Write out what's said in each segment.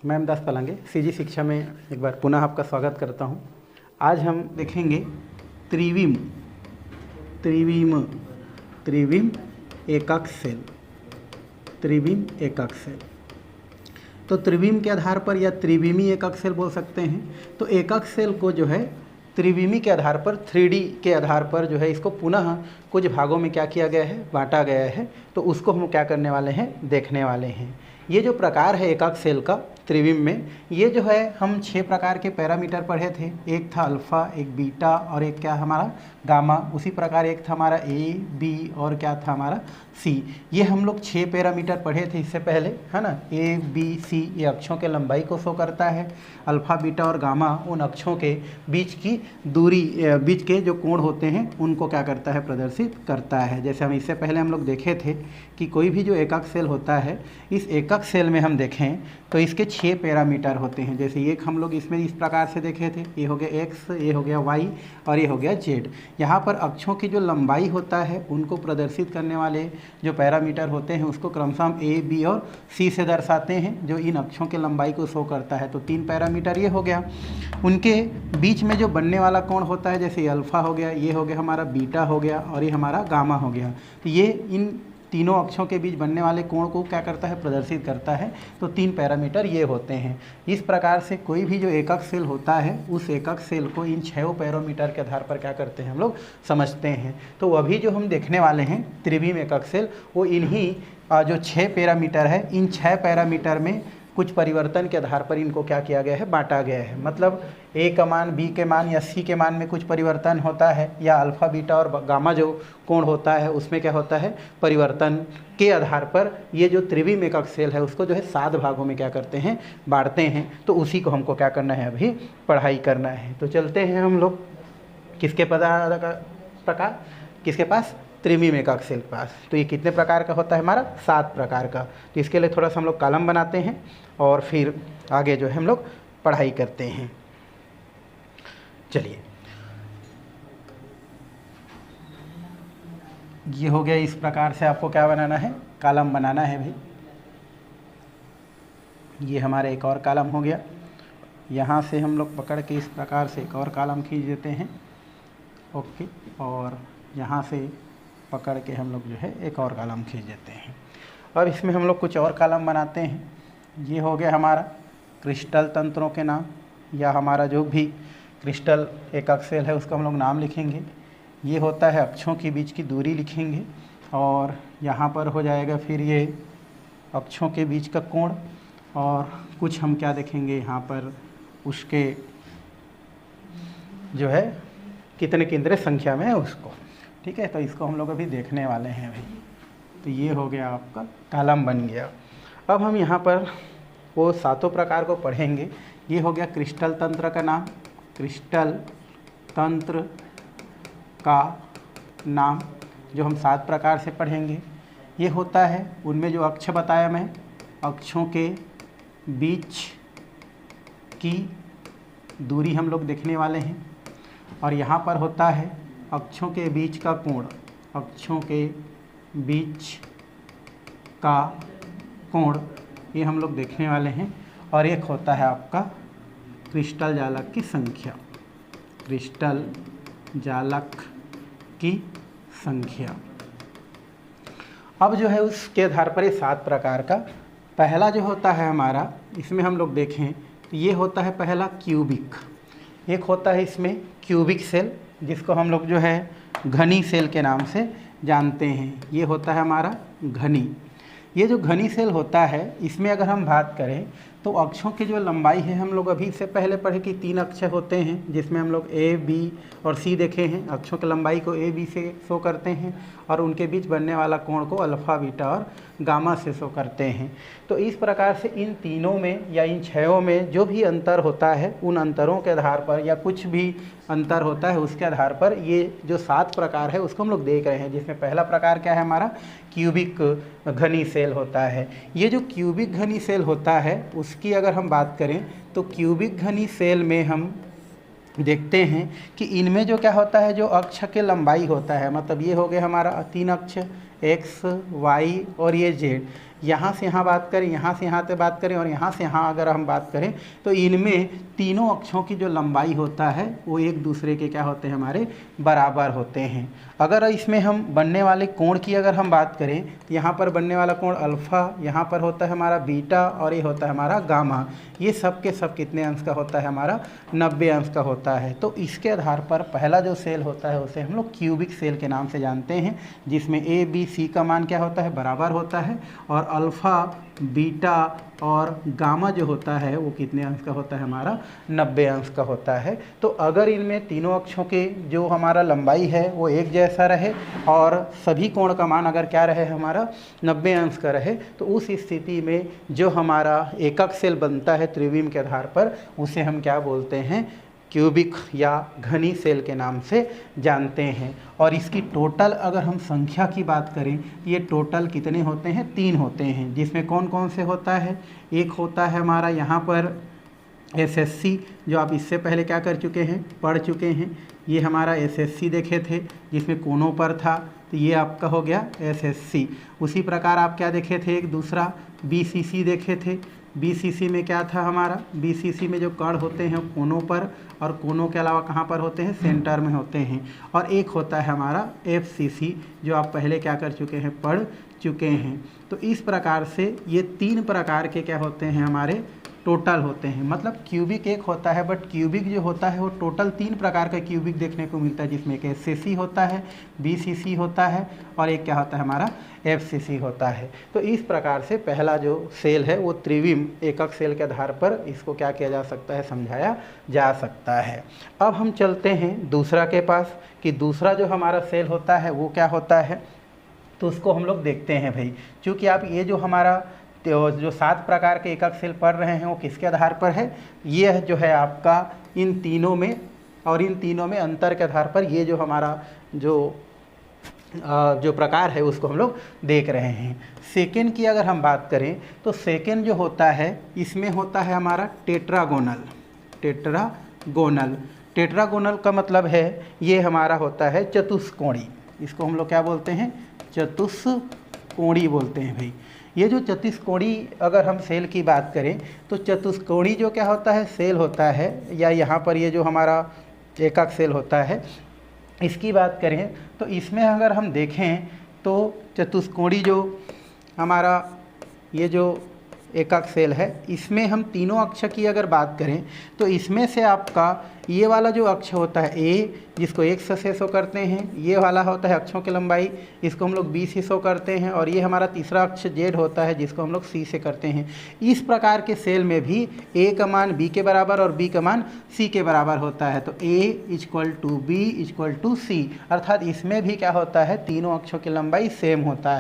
Ma'am 10 पलंगे CG शिक्षा में एक बार पुनः आपका स्वागत करता हूं। आज हम देखेंगे त्रिविम त्रिविम त्रिविम एकक सेल। त्रिविम एकक सेल तो त्रिविम के आधार पर या त्रिविमी एकक सेल बोल सकते हैं। तो एकक सेल को जो है त्रिविमी के आधार पर 3D के आधार पर जो है इसको पुनः कुछ भागों में क्या किया गया है, बांटा गया है। तो उसको हम क्या करने वाले हैं, देखने वाले हैं। ये जो प्रकार है एकक सेल का त्रिविम में, ये जो है हम 6 प्रकार के पैरामीटर पढ़े थे। एक था अल्फ़ा, एक बीटा और एक क्या हमारा गामा। उसी प्रकार एक था हमारा ए बी और क्या था हमारा सी। ये हम लोग 6 पैरामीटर पढ़े थे इससे पहले, है ना। ए बी सी ये अक्षों के लंबाई को शो करता है। अल्फ़ा बीटा और गामा उन अक्षों के बीच की दूरी, बीच के जो कोण होते हैं उनको क्या करता है, प्रदर्शित करता है। जैसे हम इससे पहले हम लोग देखे थे कि कोई भी जो एकक सेल होता है, इस एकक सेल में हम देखें तो इसके 6 पैरामीटर होते हैं। जैसे एक हम लोग इसमें इस प्रकार से देखे थे, ये हो गया एक्स, ये हो गया वाई और ये हो गया जेड। यहाँ पर अक्षों की जो लंबाई होता है उनको प्रदर्शित करने वाले जो पैरामीटर होते हैं उसको क्रमशः हम ए बी और सी से दर्शाते हैं, जो इन अक्षों की लंबाई को शो करता है। तो 3 पैरामीटर ये हो गया। उनके बीच में जो बनने वाला कोण होता है, जैसे अल्फ़ा हो गया, ये हो गया हमारा बीटा हो गया और ये हमारा गामा हो गया। तो ये इन तीनों अक्षों के बीच बनने वाले कोण को क्या करता है, प्रदर्शित करता है। तो 3 पैरामीटर ये होते हैं। इस प्रकार से कोई भी जो एकक सेल होता है उस एकक सेल को इन 6 पैरामीटर के आधार पर क्या करते हैं, हम लोग समझते हैं। तो अभी जो हम देखने वाले हैं त्रिविम एकक सेल, वो इन्हीं जो 6 पैरामीटर है, इन 6 पैरामीटर में कुछ परिवर्तन के आधार पर इनको क्या किया गया है, बांटा गया है। मतलब ए का मान, बी के मान या सी के मान में कुछ परिवर्तन होता है, या अल्फ़ा बीटा और गामा जो कोण होता है उसमें क्या होता है, परिवर्तन के आधार पर ये जो त्रिविम एकक सेल है उसको जो है 7 भागों में क्या करते हैं, बांटते हैं। तो उसी को हमको क्या करना है, अभी पढ़ाई करना है। तो चलते हैं हम लोग किसके प्रकार, किसके पास, त्रिविम एकक सेल के पास। तो ये कितने प्रकार का होता है, हमारा 7 प्रकार का। तो इसके लिए थोड़ा सा हम लोग कॉलम बनाते हैं और फिर आगे जो है हम लोग पढ़ाई करते हैं। चलिए, ये हो गया। इस प्रकार से आपको क्या बनाना है, कॉलम बनाना है भाई। ये हमारे एक और कॉलम हो गया। यहाँ से हम लोग पकड़ के इस प्रकार से एक और कॉलम खींच देते हैं, ओके। और यहाँ से पकड़ के हम लोग जो है एक और कॉलम खींच देते हैं। अब इसमें हम लोग कुछ और कॉलम बनाते हैं। ये हो गया हमारा क्रिस्टल तंत्रों के नाम, या हमारा जो भी क्रिस्टल एकक सेल है उसका हम लोग नाम लिखेंगे। ये होता है अक्षों के बीच की दूरी लिखेंगे, और यहाँ पर हो जाएगा फिर ये अक्षों के बीच का कोण, और कुछ हम क्या देखेंगे यहाँ पर, उसके जो है कितने केंद्रीय संख्या में है उसको, ठीक है। तो इसको हम लोग अभी देखने वाले हैं भाई। तो ये हो गया, आपका कॉलम बन गया। अब हम यहाँ पर वो 7 प्रकार को पढ़ेंगे। ये हो गया क्रिस्टल तंत्र का नाम, क्रिस्टल तंत्र का नाम जो हम 7 प्रकार से पढ़ेंगे। ये होता है, उनमें जो अक्ष बताया मैं, अक्षों के बीच की दूरी हम लोग देखने वाले हैं। और यहाँ पर होता है अक्षों के बीच का कोण, अक्षों के बीच का कोण, ये हम लोग देखने वाले हैं। और एक होता है आपका क्रिस्टल जालक की संख्या, क्रिस्टल जालक की संख्या। अब जो है उसके आधार पर ये 7 प्रकार का पहला जो होता है हमारा, इसमें हम लोग देखें तो ये होता है पहला क्यूबिक। एक होता है इसमें क्यूबिक सेल, जिसको हम लोग जो है घनी सेल के नाम से जानते हैं। ये होता है हमारा घनी। ये जो घनी सेल होता है, इसमें अगर हम बात करें तो अक्षों की जो लंबाई है, हम लोग अभी से पहले पढ़े कि 3 अक्ष होते हैं, जिसमें हम लोग ए बी और सी देखे हैं। अक्षों की लंबाई को ए बी से शो करते हैं और उनके बीच बनने वाला कोण को अल्फ़ा बीटा और गामा से शो करते हैं। तो इस प्रकार से इन तीनों में या इन 6 में जो भी अंतर होता है, उन अंतरों के आधार पर या कुछ भी अंतर होता है उसके आधार पर ये जो 7 प्रकार है उसको हम लोग देख रहे हैं। जिसमें पहला प्रकार क्या है हमारा, क्यूबिक घनी सेल होता है। ये जो क्यूबिक घनी सेल होता है उसकी अगर हम बात करें तो क्यूबिक घनी सेल में हम देखते हैं कि इनमें जो क्या होता है, जो अक्ष के लंबाई होता है, मतलब ये हो गया हमारा 3 अक्ष, एक्स वाई और ये जेड, यहाँ से यहाँ बात करें, यहाँ से यहाँ तक बात करें और यहाँ से यहाँ अगर हम बात करें तो इनमें तीनों अक्षों की जो लंबाई होता है वो एक दूसरे के क्या होते हैं, हमारे बराबर होते हैं। अगर इसमें हम बनने वाले कोण की अगर हम बात करें तो यहाँ पर बनने वाला कोण अल्फ़ा, यहाँ पर होता है हमारा बीटा और ये होता है हमारा गामा। ये सब के सब कितने अंश का होता है, हमारा 90 अंश का होता है। तो इसके आधार पर पहला जो सेल होता है उसे हम लोग क्यूबिक सेल के नाम से जानते हैं, जिसमें ए बी सी का मान क्या होता है, बराबर होता है, और अल्फ़ा बीटा और गामा जो होता है वो कितने अंश का होता है, हमारा 90 अंश का होता है। तो अगर इनमें तीनों अक्षों के जो हमारा लंबाई है वो एक जैसा रहे और सभी कोण का मान अगर क्या रहे, हमारा 90 अंश का रहे, तो उस स्थिति में जो हमारा एकक सेल बनता है त्रिविम के आधार पर उसे हम क्या बोलते हैं, क्यूबिक या घनी सेल के नाम से जानते हैं। और इसकी टोटल अगर हम संख्या की बात करें, ये टोटल कितने होते हैं, 3 होते हैं, जिसमें कौन कौन से होता है, एक होता है हमारा यहाँ पर एसएससी, जो आप इससे पहले क्या कर चुके हैं, पढ़ चुके हैं। ये हमारा एसएससी देखे थे जिसमें कोनों पर था, तो ये आपका हो गया एसएससी। उसी प्रकार आप क्या देखे थे, एक दूसरा बीसीसी देखे थे। बीसीसी में क्या था हमारा, बीसीसी में जो कण होते हैं कोनों पर, और कोनों के अलावा कहाँ पर होते हैं, सेंटर में होते हैं। और एक होता है हमारा एफसीसी, जो आप पहले क्या कर चुके हैं, पढ़ चुके हैं। तो इस प्रकार से ये 3 प्रकार के क्या होते हैं, हमारे टोटल होते हैं। मतलब क्यूबिक एक होता है, बट क्यूबिक जो होता है वो टोटल 3 प्रकार का क्यूबिक देखने को मिलता है, जिसमें एक एससीसी होता है, बीसीसी होता है और एक क्या होता है, हमारा एफसीसी होता है। तो इस प्रकार से पहला जो सेल है वो त्रिविम एकक सेल के आधार पर इसको क्या किया जा सकता है, समझाया जा सकता है। अब हम चलते हैं दूसरा के पास कि दूसरा जो हमारा सेल होता है वो क्या होता है, तो उसको हम लोग देखते हैं भाई। चूँकि आप ये जो हमारा जो 7 प्रकार के एकक सेल पढ़ रहे हैं वो किसके आधार पर है, ये जो है आपका इन तीनों में, और इन तीनों में अंतर के आधार पर ये जो हमारा जो प्रकार है उसको हम लोग देख रहे हैं। सेकेंड की अगर हम बात करें तो सेकेंड जो होता है इसमें होता है हमारा टेट्रागोनल। टेट्रागोनल, टेट्रागोनल का मतलब है ये हमारा होता है चतुष्कोणी। इसको हम लोग क्या बोलते हैं, चतुष्कोणी बोलते हैं भाई। ये जो चतुष्कोणी अगर हम सेल की बात करें तो चतुष्कोणी जो क्या होता है, सेल होता है, या यहाँ पर ये जो हमारा एकक सेल होता है इसकी बात करें तो इसमें अगर हम देखें तो चतुष्कोणी जो हमारा ये जो एकक सेल है इसमें हम तीनों अक्ष की अगर बात करें तो इसमें से आपका ये वाला जो अक्ष होता है ए, जिसको एक्स से शो करते हैं, ये वाला होता है अक्षों की लंबाई, इसको हम लोग बी से शो करते हैं, और ये हमारा तीसरा अक्ष जेड होता है जिसको हम लोग सी से करते हैं। इस प्रकार के सेल में भी ए का मान बी के बराबर और बी का मान सी के बराबर होता है। तो A equal to B equal to C, अर्थात इसमें भी क्या होता है, तीनों अक्षों की लंबाई सेम होता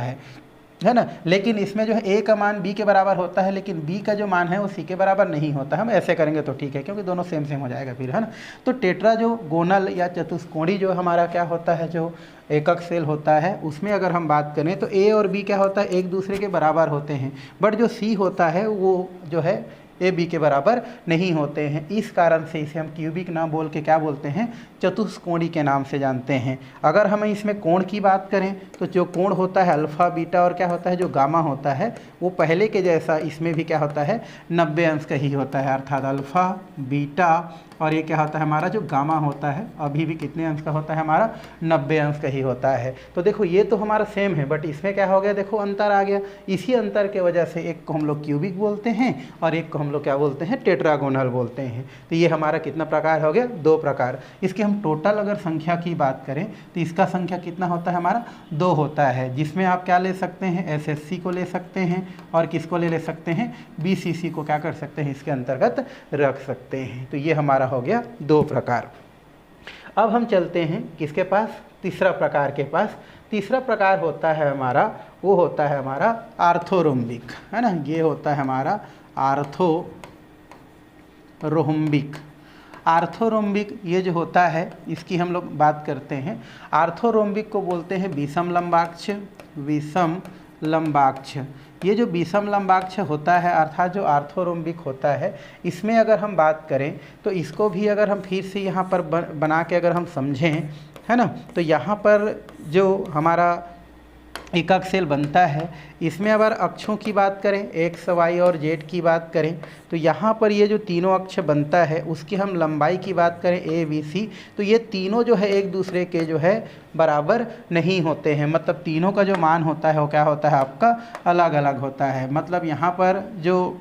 है ना। लेकिन इसमें जो है ए का मान बी के बराबर होता है, लेकिन बी का जो मान है वो सी के बराबर नहीं होता। हम ऐसे करेंगे तो ठीक है, क्योंकि दोनों सेम सेम हो जाएगा फिर, है ना। तो टेट्रा जो गोनल या चतुष्कोणी जो हमारा क्या होता है, जो एकक सेल होता है, उसमें अगर हम बात करें तो ए और बी क्या होता है, एक दूसरे के बराबर होते हैं, बट जो सी होता है वो जो है ए बी के बराबर नहीं होते हैं। इस कारण से इसे हम क्यूबिक ना बोल के क्या बोलते हैं, चतुष्कोणी के नाम से जानते हैं। अगर हम इसमें कोण की बात करें तो जो कोण होता है अल्फ़ा बीटा और क्या होता है जो गामा होता है, वो पहले के जैसा इसमें भी क्या होता है, 90 अंश का ही होता है। अर्थात अल्फ़ा बीटा और ये क्या होता है, हमारा जो गामा होता है अभी भी कितने अंश का होता है, हमारा 90 अंश का ही होता है। तो देखो ये तो हमारा सेम है, बट इसमें क्या हो गया, देखो अंतर आ गया। इसी अंतर के वजह से एक को हम लोग क्यूबिक बोलते हैं और एक को हम लोग क्या बोलते हैं, टेट्रागोनल बोलते हैं। तो ये हमारा कितना प्रकार हो गया, 2 प्रकार। इसके हम टोटल अगर संख्या की बात करें तो इसका संख्या कितना होता है, हमारा 2 होता है, जिसमें आप क्या ले सकते हैं, एसएससी को ले सकते हैं और किसको ले सकते हैं, बीसीसी को क्या कर सकते हैं, इसके अंतर्गत रख सकते हैं। तो ये हमारा हो गया 2 प्रकार। अब हम चलते हैं किसके पास, तीसरा प्रकार के पास। तीसरा प्रकार होता है हमारा, वो होता है हमारा आर्थोरोम्बिक, है ना। ये होता है हमारा आर्थोरोम्बिक। आर्थोरोम्बिक ये जो होता है इसकी हम लोग बात करते हैं। आर्थोरोम्बिक को बोलते हैं विषम लंबाक्ष। विषम लंबाक्ष, ये जो विषम लंबाक्ष होता है अर्थात जो आर्थोरोम्बिक होता है, इसमें अगर हम बात करें तो इसको भी अगर हम फिर से यहाँ पर बना के अगर हम समझें, है ना, तो यहाँ पर जो हमारा एकक सेल बनता है। इसमें अगर अक्षों की बात करें, एक्स वाई और जेड की बात करें, तो यहाँ पर ये जो तीनों अक्ष बनता है उसकी हम लंबाई की बात करें ए बी सी, तो ये तीनों जो है एक दूसरे के जो है बराबर नहीं होते हैं। मतलब तीनों का जो मान होता है वो क्या होता है आपका अलग अलग होता है। मतलब यहाँ पर जो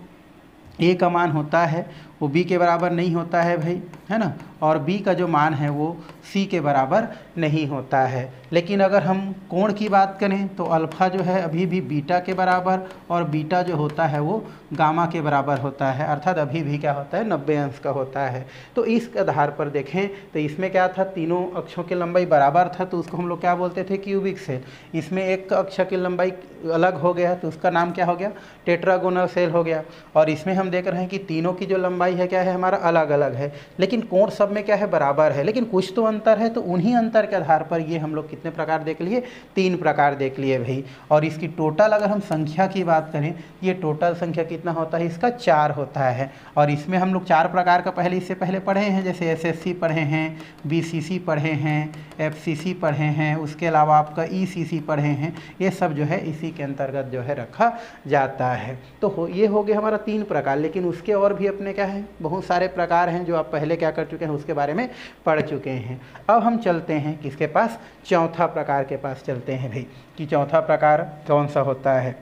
ए का मान होता है वो बी के बराबर नहीं होता है भाई, है ना, और बी का जो मान है वो सी के बराबर नहीं होता है। लेकिन अगर हम कोण की बात करें तो अल्फ़ा जो है अभी भी बीटा के बराबर और बीटा जो होता है वो गामा के बराबर होता है, अर्थात अभी भी क्या होता है 90 अंश का होता है। तो इस आधार पर देखें तो इसमें क्या था, तीनों अक्षों की लंबाई बराबर था तो उसको हम लोग क्या बोलते थे क्यूबिक सेल। इसमें एक अक्ष की लंबाई अलग हो गया तो उसका नाम क्या हो गया टेट्रागोनल सेल हो गया। और इसमें हम देख रहे हैं कि तीनों की जो लंबाई है क्या है हमारा अलग अलग है, लेकिन कोण सब में क्या है बराबर है, लेकिन कुछ तो अंतर है। तो उन्हीं अंतर के आधार पर ये हम लोग कितने प्रकार देख लिए, 3 प्रकार देख लिए भाई। और इसकी टोटल अगर हम संख्या की बात करें, ये टोटल संख्या कितना होता है इसका 4 होता है। और इसमें हम लोग 4 प्रकार का इससे पहले पढ़े हैं, जैसे एसएससी पढ़े हैं, बीसीसी पढ़े हैं, एफसीसी पढ़े हैं, उसके अलावा आपका ईसीसी पढ़े हैं। ये सब जो है इसी के अंतर्गत जो है रखा जाता है। तो ये हो गया हमारा 3 प्रकार, लेकिन उसके और भी अपने क्या है बहुत सारे प्रकार हैं जो आप पहले क्या कर चुके हैं उसके बारे में पढ़ चुके हैं। अब हम चलते हैं किसके पास, चौथा प्रकार के पास चलते हैं भाई, कि चौथा प्रकार कौन सा होता है।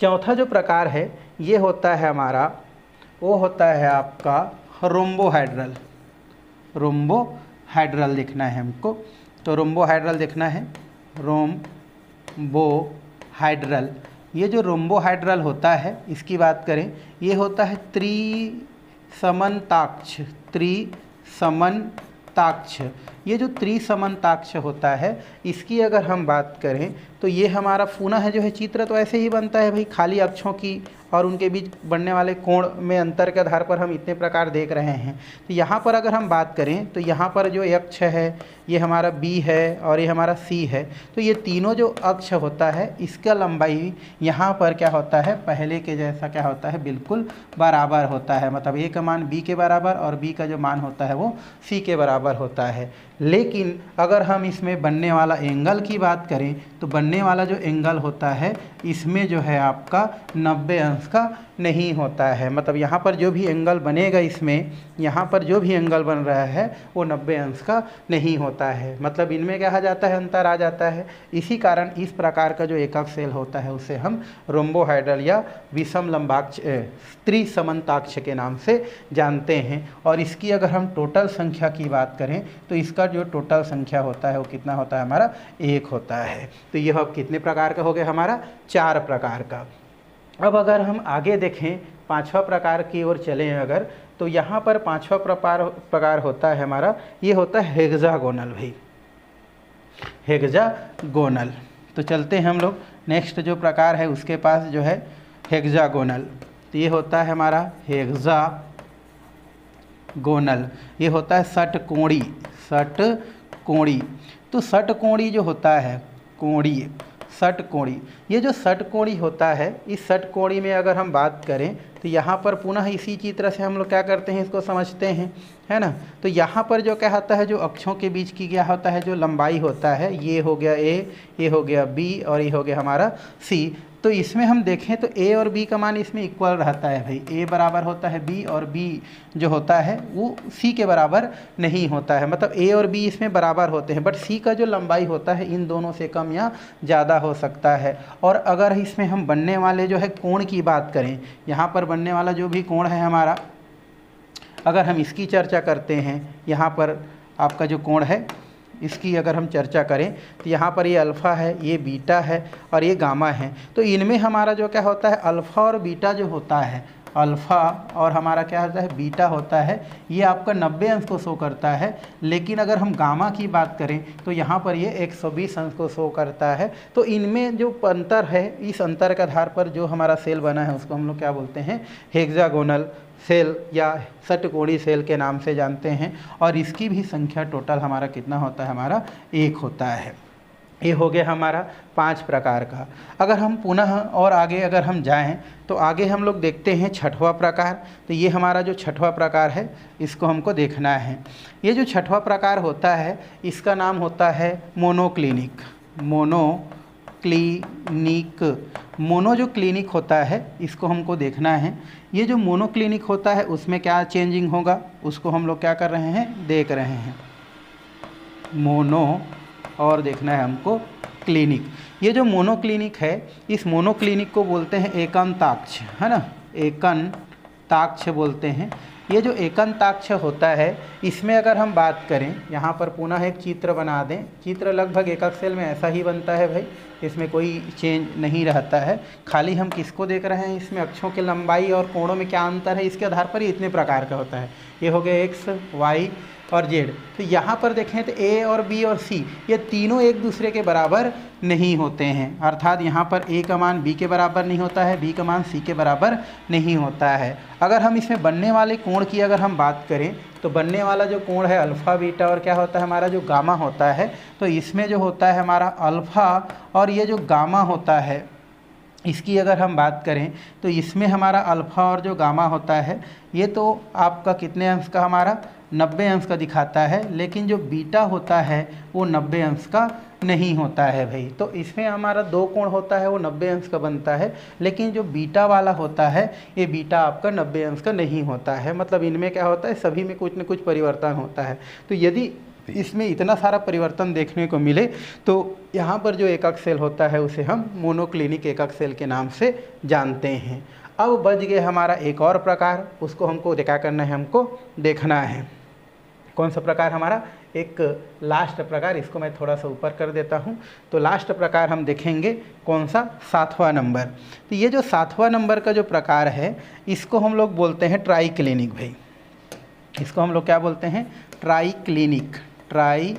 चौथा जो प्रकार है ये होता है हमारा, वो होता है आपका रोम्बोहाइड्रल। रोम्बोहाइड्रल देखना है हमको, तो रोम्बोहाइड्रल देखना है, रोम्बोहाइड्रल। ये जो रोम्बोहाइड्रल होता है इसकी बात करें, ये होता है त्रिसमन्ताक्ष। त्रिसमन्ताक्ष, ये जो त्रिसमन्ताक्ष होता है इसकी अगर हम बात करें तो ये हमारा पुनः जो है चित्र तो ऐसे ही बनता है भाई, खाली अक्षों की और उनके बीच बनने वाले कोण में अंतर के आधार पर हम इतने प्रकार देख रहे हैं। तो यहाँ पर अगर हम बात करें तो यहाँ पर जो अक्ष है ये हमारा बी है और ये हमारा सी है। तो ये तीनों जो अक्ष होता है इसका लंबाई यहाँ पर क्या होता है पहले के जैसा क्या होता है बिल्कुल बराबर होता है। मतलब ए का मान बी के बराबर और बी का जो मान होता है वो सी के बराबर होता है। लेकिन अगर हम इसमें बनने वाला एंगल की बात करें तो बनने वाला जो एंगल होता है इसमें जो है आपका 90 अंश का नहीं होता है। मतलब यहाँ पर जो भी एंगल बनेगा इसमें, यहाँ पर जो भी एंगल बन रहा है वो 90 अंश का नहीं होता है। मतलब इनमें क्या आ जाता है अंतर आ जाता है। इसी कारण इस प्रकार का जो एकक सेल होता है उसे हम रोम्बोहाइड्रल या विषम लंबाक्ष त्रिसमन्ताक्ष के नाम से जानते हैं। और इसकी अगर हम टोटल संख्या की बात करें तो इसका जो टोटल संख्या होता है वो कितना होता है हमारा 1 होता है। तो यह अब कितने प्रकार का हो गया हमारा 4 प्रकार का। अब अगर हम आगे देखें 5वां प्रकार की ओर चलें अगर, तो यहाँ पर 5वां प्रकार होता है हमारा, ये होता है हेक्सागोनल भाई, हेक्सागोनल। तो चलते हैं हम लोग नेक्स्ट जो प्रकार है उसके पास जो है हेक्सागोनल। तो ये होता है हमारा हेक्सागोनल, ये होता है षटकोणी। षटकोणी, तो षटकोणी जो होता है कोणीय षटकोणी, ये जो षटकोणी होता है इस षटकोणी में अगर हम बात करें तो यहाँ पर पुनः इसी चित्र से हम लोग क्या करते हैं इसको समझते हैं, है ना। तो यहाँ पर जो क्या होता है जो अक्षों के बीच की क्या होता है जो लंबाई होता है, ये हो गया ए, ये हो गया बी और ये हो गया हमारा सी। तो इसमें हम देखें तो ए और बी का मान इसमें इक्वल रहता है भाई, ए बराबर होता है बी और बी जो होता है वो सी के बराबर नहीं होता है। मतलब ए और बी इसमें बराबर होते हैं, बट सी का जो लंबाई होता है इन दोनों से कम या ज़्यादा हो सकता है। और अगर इसमें हम बनने वाले जो है कोण की बात करें, यहाँ पर बनने वाला जो भी कोण है हमारा, अगर हम इसकी चर्चा करते हैं, यहाँ पर आपका जो कोण है इसकी अगर हम चर्चा करें तो यहाँ पर ये अल्फ़ा है, ये बीटा है और ये गामा है। तो इनमें हमारा जो क्या होता है अल्फ़ा और बीटा जो होता है, अल्फ़ा और हमारा क्या होता है बीटा होता है, ये आपका 90 अंश को शो करता है। लेकिन अगर हम गामा की बात करें तो यहाँ पर ये 120 अंश को शो करता है। तो इनमें जो अंतर है, इस अंतर के आधार पर जो हमारा सेल बना है उसको हम लोग क्या बोलते हैं हेक्सागोनल सेल या षटकोणी सेल के नाम से जानते हैं। और इसकी भी संख्या टोटल हमारा कितना होता है हमारा 1 होता है। ये हो गया हमारा 5 प्रकार का। अगर हम पुनः और आगे अगर हम जाएं तो आगे हम लोग देखते हैं 6वां प्रकार। तो ये हमारा जो 6वां प्रकार है इसको हमको देखना है। ये जो 6वां प्रकार होता है इसका नाम होता है मोनोक्लिनिक। Monoclinic monoclinic. मोनो जो क्लिनिक होता है इसको हमको देखना है। ये जो मोनोक्लिनिक होता है उसमें क्या चेंजिंग होगा उसको हम लोग क्या कर रहे हैं, देख रहे हैं। मोनो और देखना है हमको क्लिनिक। ये जो मोनोक्लिनिक है इस मोनोक्लिनिक को बोलते हैं एकंताक्ष, है ना, एकंताक्ष बोलते हैं। ये जो एकंताक्ष होता है इसमें अगर हम बात करें, यहाँ पर पुनः एक चित्र बना दें। चित्र लगभग एकक सेल में ऐसा ही बनता है भाई, इसमें कोई चेंज नहीं रहता है। खाली हम किसको देख रहे हैं, इसमें अक्षों की लंबाई और कोणों में क्या अंतर है इसके आधार पर ही इतने प्रकार का होता है। ये हो गया एक्स, वाई और जेड। तो यहाँ पर देखें तो ए और बी और सी ये तीनों एक दूसरे के बराबर नहीं होते हैं, अर्थात यहाँ पर ए का मान बी के बराबर नहीं होता है, बी का मान सी के बराबर नहीं होता है। अगर हम इसमें बनने वाले कोण की अगर हम बात करें तो बनने वाला जो कोण है अल्फ़ा बीटा और क्या होता है हमारा जो गामा होता है, तो इसमें जो होता है हमारा अल्फ़ा और ये जो गामा होता है इसकी अगर हम बात करें तो इसमें हमारा अल्फ़ा और जो गामा होता है ये तो आपका कितने अंश का, हमारा 90 अंश का दिखाता है, लेकिन जो बीटा होता है वो 90 अंश का नहीं होता है भाई। तो इसमें हमारा दो कोण होता है वो 90 अंश का बनता है, लेकिन जो बीटा वाला होता है ये बीटा आपका 90 अंश का नहीं होता है। मतलब इनमें क्या होता है, सभी में कुछ न कुछ परिवर्तन होता है। तो यदि इसमें इतना सारा परिवर्तन देखने को मिले तो यहाँ पर जो एकक सेल होता है उसे हम मोनोक्लिनिक एकक सेल के नाम से जानते हैं। अब बच गए हमारा एक और प्रकार, उसको हमको क्या करना है, हमको देखना है। कौन सा प्रकार हमारा, एक लास्ट प्रकार, इसको मैं थोड़ा सा ऊपर कर देता हूँ। तो लास्ट प्रकार हम देखेंगे कौन सा, 7वां नंबर। तो ये जो 7वां नंबर का जो प्रकार है इसको हम लोग बोलते हैं ट्राई क्लिनिक भाई। इसको हम लोग क्या बोलते हैं, ट्राई क्लिनिक, ट्राई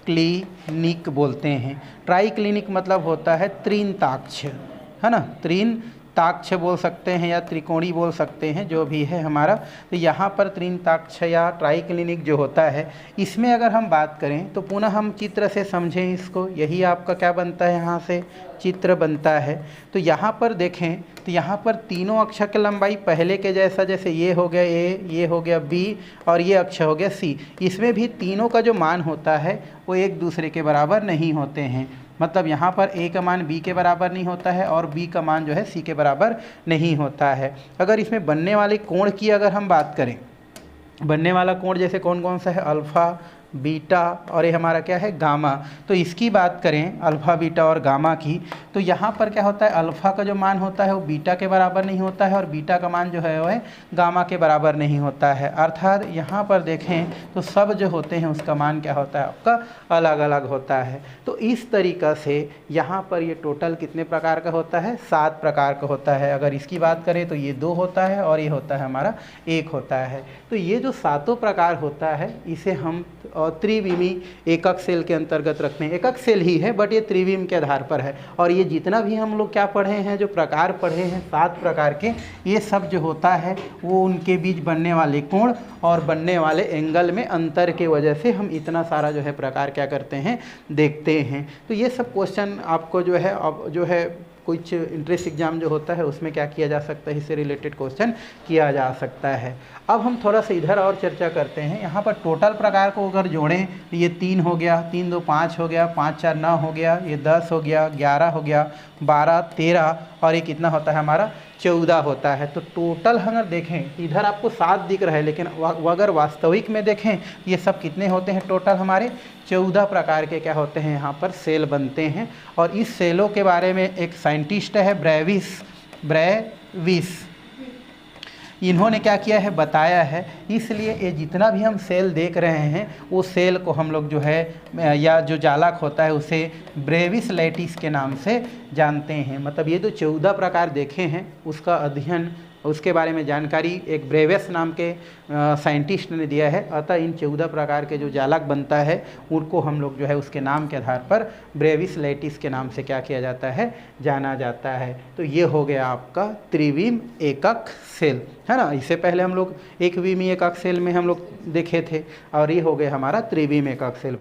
क्लिनिक बोलते हैं। ट्राई क्लिनिक मतलब होता है त्रिनताक्ष, है ना, त्रिनताक्ष बोल सकते हैं या त्रिकोणी बोल सकते हैं, जो भी है हमारा। तो यहाँ पर त्रिनताक्ष या ट्राई क्लिनिक जो होता है इसमें अगर हम बात करें तो पुनः हम चित्र से समझें इसको। यही आपका क्या बनता है, यहाँ से चित्र बनता है। तो यहाँ पर देखें तो यहाँ पर तीनों अक्ष की लंबाई पहले के जैसा, जैसे ये हो गया ए, ये हो गया बी और ये अक्ष हो गया सी, इसमें भी तीनों का जो मान होता है वो एक दूसरे के बराबर नहीं होते हैं। मतलब यहाँ पर ए का मान बी के बराबर नहीं होता है और बी का मान जो है सी के बराबर नहीं होता है। अगर इसमें बनने वाले कोण की अगर हम बात करें, बनने वाला कोण जैसे कौन कौन सा है, अल्फ़ा, बीटा और ये हमारा क्या है, गामा। तो इसकी बात करें अल्फ़ा, बीटा और गामा की, तो यहाँ पर क्या होता है, अल्फ़ा का जो मान होता है वो बीटा के बराबर नहीं होता है और बीटा का मान जो है वह गामा के बराबर नहीं होता है। अर्थात यहाँ पर देखें तो सब जो होते हैं उसका मान क्या होता है, आपका अलग अलग होता है। तो इस तरीक़ा से यहाँ पर ये टोटल कितने प्रकार का होता है, 7 प्रकार का होता है। अगर इसकी बात करें तो ये 2 होता है और ये होता है हमारा 1 होता है। तो ये जो 7 प्रकार होता है इसे हम त्रिविमी एकक सेल के अंतर्गत रखते हैं। एकक सेल ही है बट ये त्रिविम के आधार पर है। और ये जितना भी हम लोग क्या पढ़े हैं, जो प्रकार पढ़े हैं 7 प्रकार के, ये सब जो होता है वो उनके बीच बनने वाले कोण और बनने वाले एंगल में अंतर के वजह से हम इतना सारा जो है प्रकार क्या करते हैं, देखते हैं। तो ये सब क्वेश्चन आपको जो है अब जो है कुछ इंट्रेंस एग्जाम जो होता है उसमें क्या किया जा सकता है, इससे रिलेटेड क्वेश्चन किया जा सकता है। अब हम थोड़ा सा इधर और चर्चा करते हैं। यहाँ पर टोटल प्रकार को अगर जोड़ें तो ये 3 हो गया, 3 2 5 हो गया, 5 4 9 हो गया, ये 10 हो गया, 11 हो गया, 12 13 और ये कितना होता है हमारा 14 होता है। तो टोटल अगर देखें इधर आपको 7 दिख रहा है, लेकिन अगर वास्तविक में देखें ये सब कितने होते हैं, टोटल हमारे 14 प्रकार के क्या होते हैं यहाँ पर सेल बनते हैं। और इस सेलों के बारे में एक साइंटिस्ट है ब्रेविस, इन्होंने क्या किया है, बताया है। इसलिए ये जितना भी हम सेल देख रहे हैं वो सेल को हम लोग जो है या जो जालक होता है उसे ब्रेविस लैटिस के नाम से जानते हैं। मतलब ये जो 14 प्रकार देखे हैं उसका अध्ययन, उसके बारे में जानकारी एक ब्रेविस नाम के साइंटिस्ट ने दिया है। अतः इन 14 प्रकार के जो जालक बनता है उनको हम लोग जो है उसके नाम के आधार पर ब्रेविस लैटिस के नाम से क्या किया जाता है, जाना जाता है। तो ये हो गया आपका त्रिविम एकक सेल, है ना। इससे पहले हम लोग एकविमी एकक सेल में हम लोग देखे थे और ये हो गया हमारा त्रिविम एकक सेल।